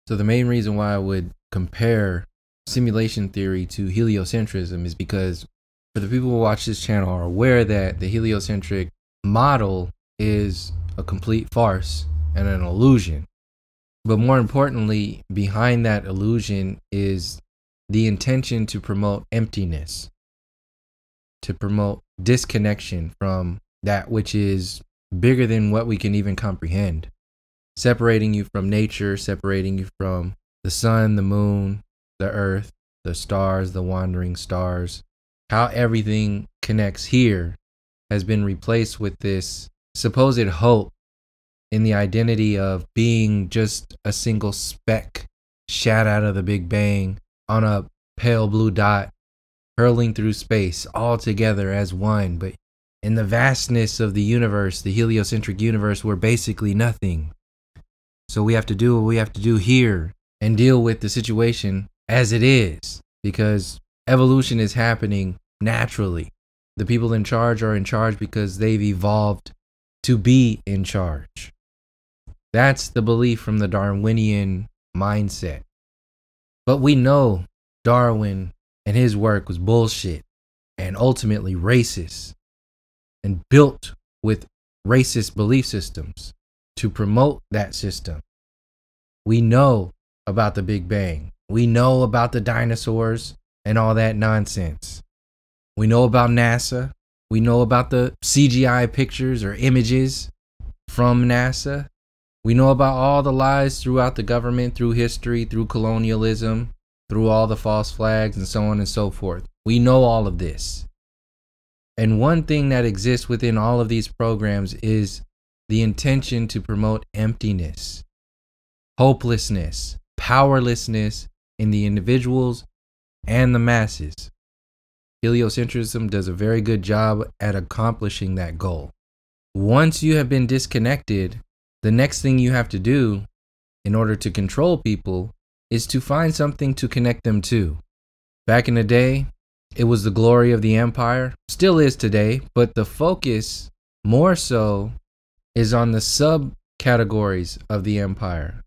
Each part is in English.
So the main reason why I would compare simulation theory to heliocentrism is because for the people who watch this channel are aware that the heliocentric model is a complete farce and an illusion. But more importantly, behind that illusion is the intention to promote emptiness, to promote disconnection from that which is bigger than what we can even comprehend, separating you from nature, separating you from the sun, the moon, the earth, the stars, the wandering stars. How everything connects here has been replaced with this supposed hope in the identity of being just a single speck shot out of the Big Bang on a pale blue dot hurling through space all together as one. But in the vastness of the universe, the heliocentric universe, we're basically nothing. So we have to do what we have to do here and deal with the situation as it is, because evolution is happening naturally. The people in charge are in charge because they've evolved to be in charge. That's the belief from the Darwinian mindset. But we know Darwin and his work was bullshit and ultimately racist and built with racist belief systems to promote that system. We know about the Big Bang. We know about the dinosaurs and all that nonsense. We know about NASA. We know about the CGI pictures or images from NASA. We know about all the lies throughout the government, through history, through colonialism, through all the false flags and so on and so forth. We know all of this. And one thing that exists within all of these programs is the intention to promote emptiness, hopelessness, powerlessness in the individuals and the masses. Heliocentrism does a very good job at accomplishing that goal. Once you have been disconnected, the next thing you have to do in order to control people is to find something to connect them to. Back in the day, it was the glory of the empire, still is today, but the focus more so is on the subcategories of the empire.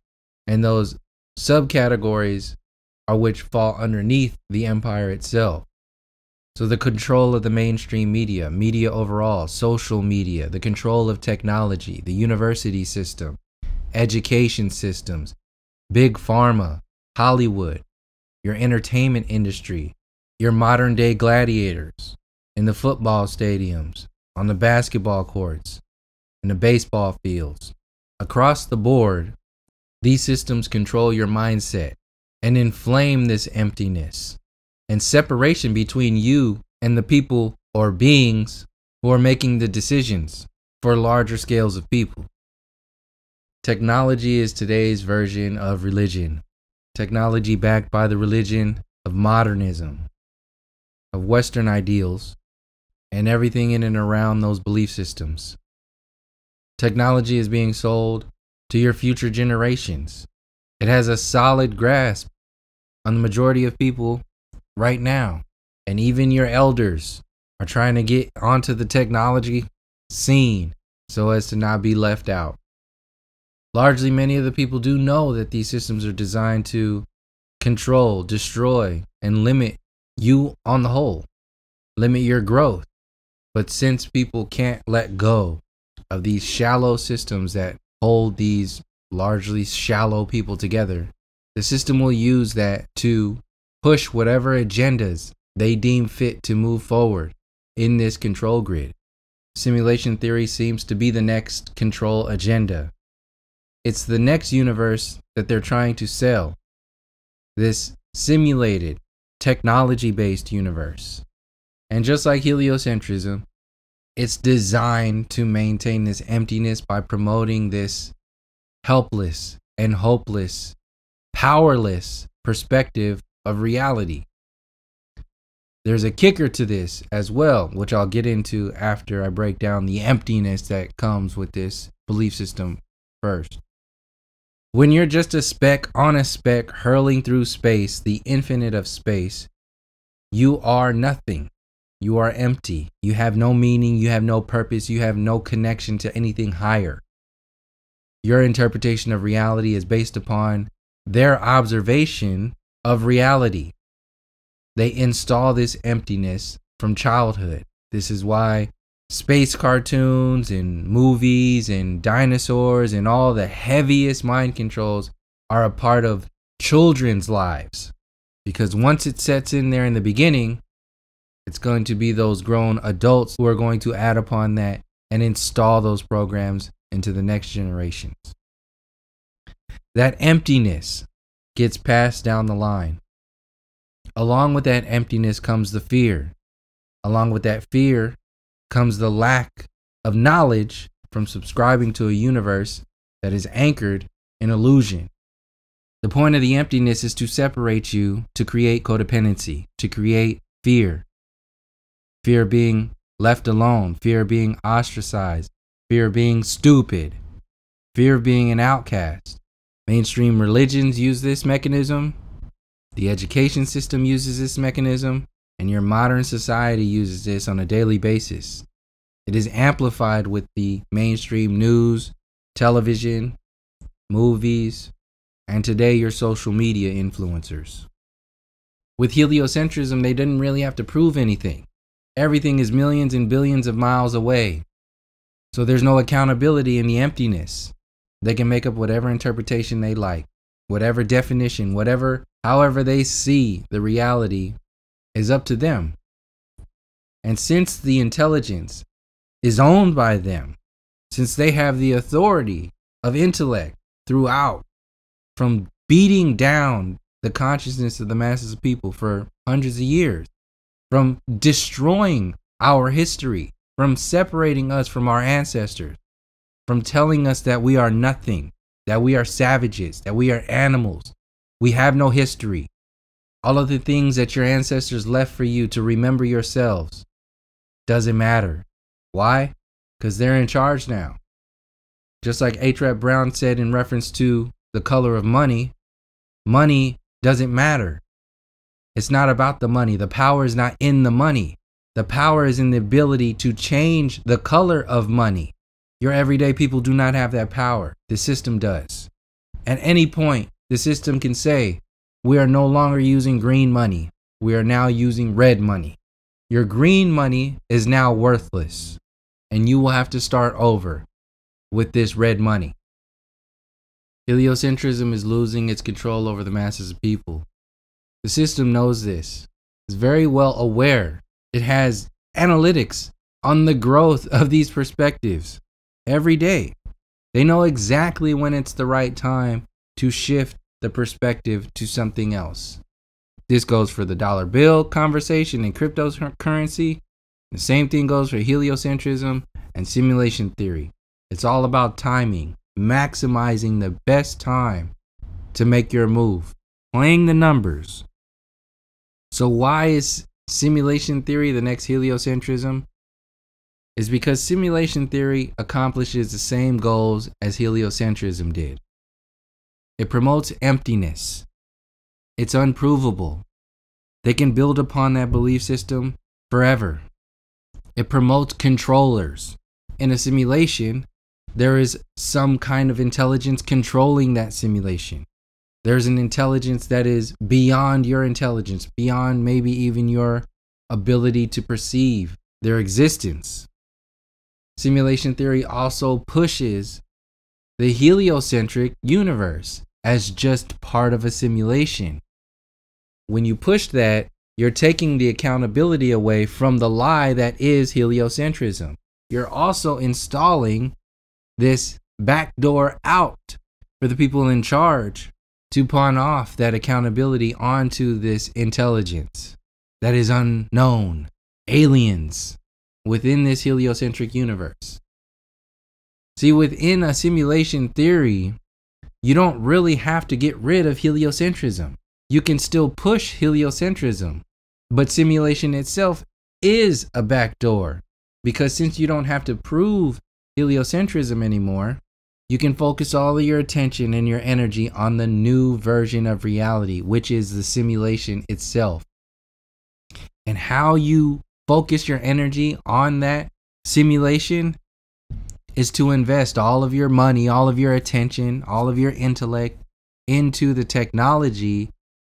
And those subcategories are which fall underneath the empire itself. So the control of the mainstream media, media overall, social media, the control of technology, the university system, education systems, big pharma, Hollywood, your entertainment industry, your modern day gladiators in the football stadiums, on the basketball courts, in the baseball fields. Across the board, these systems control your mindset and inflame this emptiness and separation between you and the people or beings who are making the decisions for larger scales of people. Technology is today's version of religion. Technology backed by the religion of modernism, of Western ideals, and everything in and around those belief systems. Technology is being sold to your future generations. It has a solid grasp on the majority of people right now. And even your elders are trying to get onto the technology scene so as to not be left out. Largely, many of the people do know that these systems are designed to control, destroy, and limit you on the whole, limit your growth. But since people can't let go of these shallow systems that hold these largely shallow people together, the system will use that to push whatever agendas they deem fit to move forward in this control grid. Simulation theory seems to be the next control agenda. It's the next universe that they're trying to sell. This simulated, technology-based universe. And just like heliocentrism, it's designed to maintain this emptiness by promoting this helpless and hopeless, powerless perspective of reality. There's a kicker to this as well, which I'll get into after I break down the emptiness that comes with this belief system first. When you're just a speck on a speck hurling through space, the infinite of space, you are nothing. You are empty. You have no meaning. You have no purpose. You have no connection to anything higher. Your interpretation of reality is based upon their observation of reality. They install this emptiness from childhood. This is why space cartoons and movies and dinosaurs and all the heaviest mind controls are a part of children's lives. Because once it sets in there in the beginning, it's going to be those grown adults who are going to add upon that and install those programs into the next generations. That emptiness gets passed down the line. Along with that emptiness comes the fear. Along with that fear comes the lack of knowledge from subscribing to a universe that is anchored in illusion. The point of the emptiness is to separate you, to create codependency, to create fear. Fear of being left alone, fear of being ostracized, fear of being stupid, fear of being an outcast. Mainstream religions use this mechanism. The education system uses this mechanism, and your modern society uses this on a daily basis. It is amplified with the mainstream news, television, movies, and today your social media influencers. With heliocentrism, they didn't really have to prove anything. Everything is millions and billions of miles away. So there's no accountability in the emptiness. They can make up whatever interpretation they like, whatever definition, however they see the reality is up to them. And since the intelligence is owned by them, since they have the authority of intellect throughout, from beating down the consciousness of the masses of people for hundreds of years, from destroying our history, from separating us from our ancestors, from telling us that we are nothing, that we are savages, that we are animals, we have no history. All of the things that your ancestors left for you to remember yourselves doesn't matter. Why? Because they're in charge now. Just like A. Brown said in reference to the color of money, money doesn't matter. It's not about the money. The power is not in the money. The power is in the ability to change the color of money. Your everyday people do not have that power. The system does. At any point, the system can say, we are no longer using green money. We are now using red money. Your green money is now worthless, and you will have to start over with this red money. Heliocentrism is losing its control over the masses of people. The system knows this. It's very well aware. It has analytics on the growth of these perspectives every day. They know exactly when it's the right time to shift the perspective to something else. This goes for the dollar bill conversation and cryptocurrency. The same thing goes for heliocentrism and simulation theory. It's all about timing, maximizing the best time to make your move, playing the numbers. So why is simulation theory the next heliocentrism? Is because simulation theory accomplishes the same goals as heliocentrism did. It promotes emptiness. It's unprovable. They can build upon that belief system forever. It promotes controllers. In a simulation, there is some kind of intelligence controlling that simulation. There's an intelligence that is beyond your intelligence, beyond maybe even your ability to perceive their existence. Simulation theory also pushes the heliocentric universe as just part of a simulation. When you push that, you're taking the accountability away from the lie that is heliocentrism. You're also installing this backdoor out for the people in charge to pawn off that accountability onto this intelligence that is unknown, aliens within this heliocentric universe. See, within a simulation theory, you don't really have to get rid of heliocentrism. You can still push heliocentrism, but simulation itself is a backdoor, because since you don't have to prove heliocentrism anymore, you can focus all of your attention and your energy on the new version of reality, which is the simulation itself. And how you focus your energy on that simulation is to invest all of your money, all of your attention, all of your intellect into the technology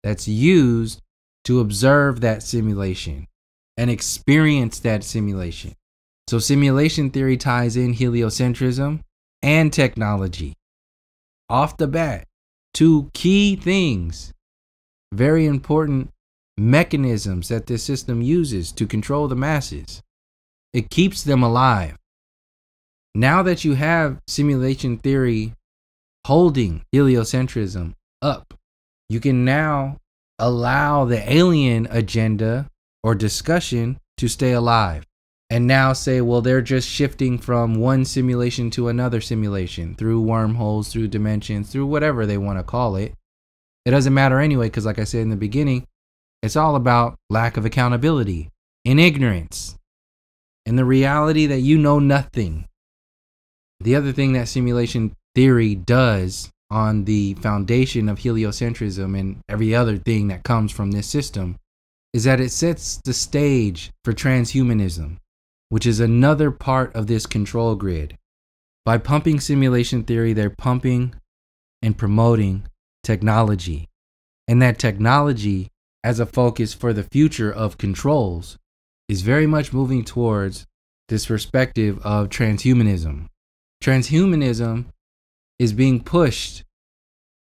that's used to observe that simulation and experience that simulation. So simulation theory ties in heliocentrism and technology. Off the bat, two key things, very important mechanisms that this system uses to control the masses. It keeps them alive. Now that you have simulation theory holding heliocentrism up, you can now allow the alien agenda or discussion to stay alive. And now say, well, they're just shifting from one simulation to another simulation through wormholes, through dimensions, through whatever they want to call it. It doesn't matter anyway, because like I said in the beginning, it's all about lack of accountability and ignorance and the reality that you know nothing. The other thing that simulation theory does on the foundation of heliocentrism and every other thing that comes from this system is that it sets the stage for transhumanism, which is another part of this control grid. By pumping simulation theory, they're pumping and promoting technology. And that technology, as a focus for the future of controls, is very much moving towards this perspective of transhumanism. Transhumanism is being pushed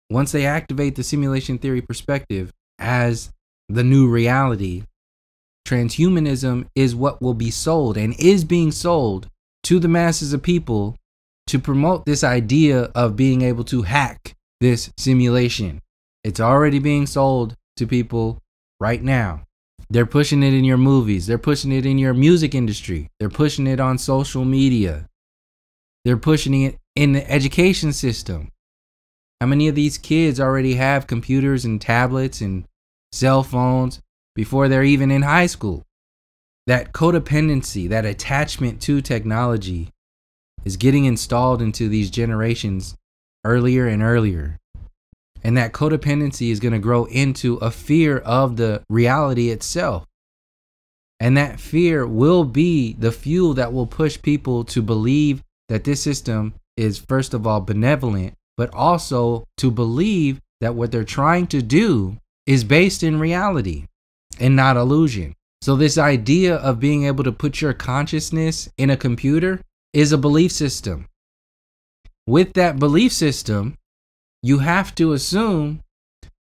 once they activate the simulation theory perspective as the new reality. Transhumanism is what will be sold and is being sold to the masses of people to promote this idea of being able to hack this simulation. It's already being sold to people right now. They're pushing it in your movies. They're pushing it in your music industry. They're pushing it on social media. They're pushing it in the education system. How many of these kids already have computers and tablets and cell phones before they're even in high school? That codependency, that attachment to technology is getting installed into these generations earlier and earlier. And that codependency is going to grow into a fear of the reality itself. And that fear will be the fuel that will push people to believe that this system is, first of all, benevolent, but also to believe that what they're trying to do is based in reality and not illusion. So this idea of being able to put your consciousness in a computer is a belief system. With that belief system, you have to assume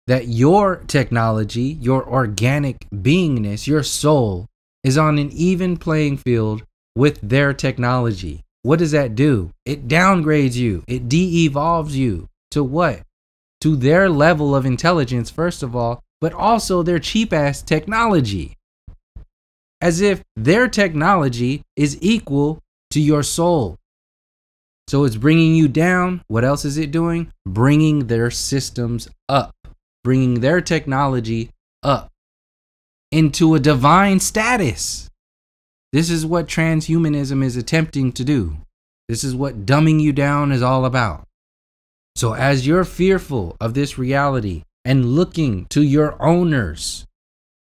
that your technology, your organic beingness, your soul is on an even playing field with their technology. What does that do? It downgrades you. It de-evolves you to what? To their level of intelligence, first of all, but also their cheap-ass technology. As if their technology is equal to your soul. So it's bringing you down. What else is it doing? Bringing their systems up. Bringing their technology up into a divine status. This is what transhumanism is attempting to do. This is what dumbing you down is all about. So as you're fearful of this reality and looking to your owners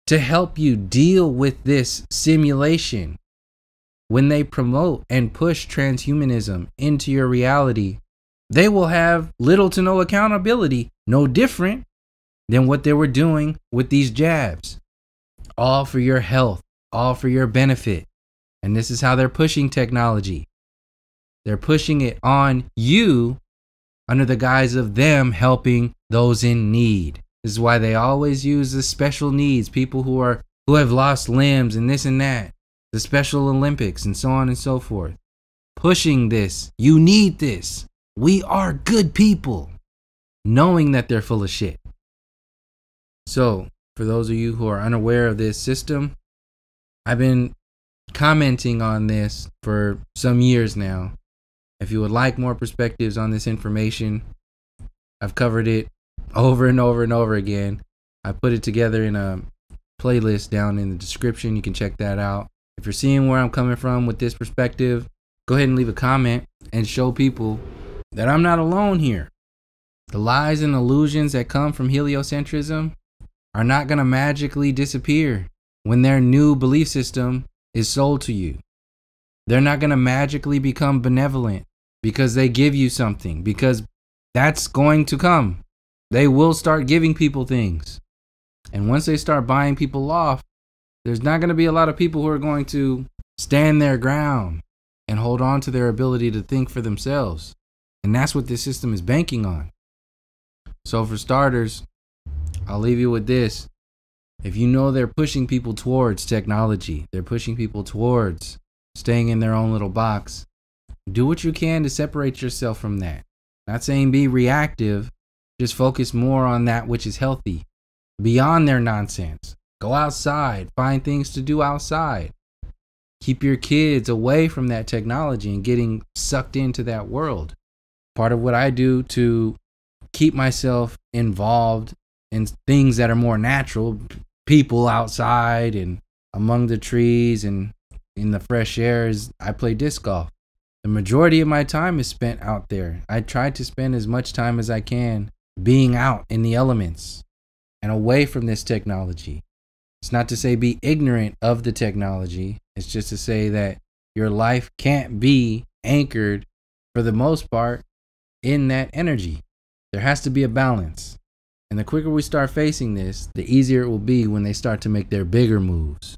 to help you deal with this simulation, when they promote and push transhumanism into your reality, they will have little to no accountability, no different than what they were doing with these jabs. All for your health, all for your benefit. And this is how they're pushing technology. They're pushing it on you under the guise of them helping those in need. This is why they always use the special needs, people who have lost limbs and this and that, the Special Olympics and so on and so forth. Pushing this. You need this. We are good people. Knowing that they're full of shit. So, for those of you who are unaware of this system, I've been commenting on this for some years now. If you would like more perspectives on this information, I've covered it over and over and over again. I put it together in a playlist down in the description. You can check that out. If you're seeing where I'm coming from with this perspective, go ahead and leave a comment and show people that I'm not alone here. The lies and illusions that come from heliocentrism are not going to magically disappear when their new belief system is sold to you. They're not going to magically become benevolent because they give you something, because that's going to come. They will start giving people things. And once they start buying people off, there's not going to be a lot of people who are going to stand their ground and hold on to their ability to think for themselves. And that's what this system is banking on. So for starters, I'll leave you with this. If you know they're pushing people towards technology, they're pushing people towards staying in their own little box, do what you can to separate yourself from that. Not saying be reactive, just focus more on that which is healthy, beyond their nonsense. Go outside, find things to do outside. Keep your kids away from that technology and getting sucked into that world. Part of what I do to keep myself involved in things that are more natural, people outside and among the trees and in the fresh air, is I play disc golf. The majority of my time is spent out there. I try to spend as much time as I can being out in the elements and away from this technology. It's not to say be ignorant of the technology. It's just to say that your life can't be anchored, for the most part, in that energy. There has to be a balance. And the quicker we start facing this, the easier it will be when they start to make their bigger moves.